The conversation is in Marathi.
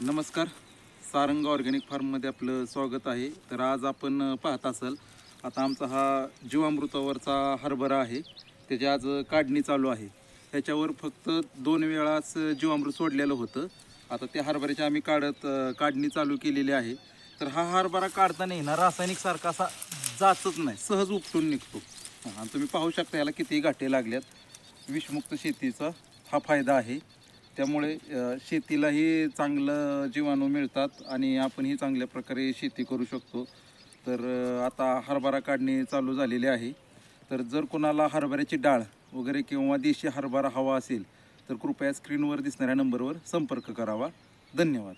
नमस्कार. सारंग ऑर्गॅनिक फार्ममध्ये आपलं स्वागत आहे. तर आज आपण पाहत असाल, आता आमचा हा जीवामृतावरचा हरभरा आहे, त्याची आज काढणी चालू आहे. ह्याच्यावर फक्त 2 वेळाच जीवामृत सोडलेलं होतं. आता त्या हरभऱ्याची आम्ही काढणी चालू केलेली आहे. तर हा हरभरा काढताना ना रासायनिक सारखा असा जातच नाही, सहज उपटून निघतो. आणि तुम्ही पाहू शकता याला किती गाठे लागल्यात. विषमुक्त शेतीचा हा फायदा आहे. त्यामुळे शेतीलाही चांगलं जीवाणू मिळतात आणि आपणही चांगल्या प्रकारे शेती करू शकतो. तर आता हरभरा काढणी चालू झालेली आहे. तर जर कोणाला हरभऱ्याची डाळ वगैरे किंवा देशी हरभरा हवा असेल तर कृपया स्क्रीनवर दिसणाऱ्या नंबरवर संपर्क करावा. धन्यवाद.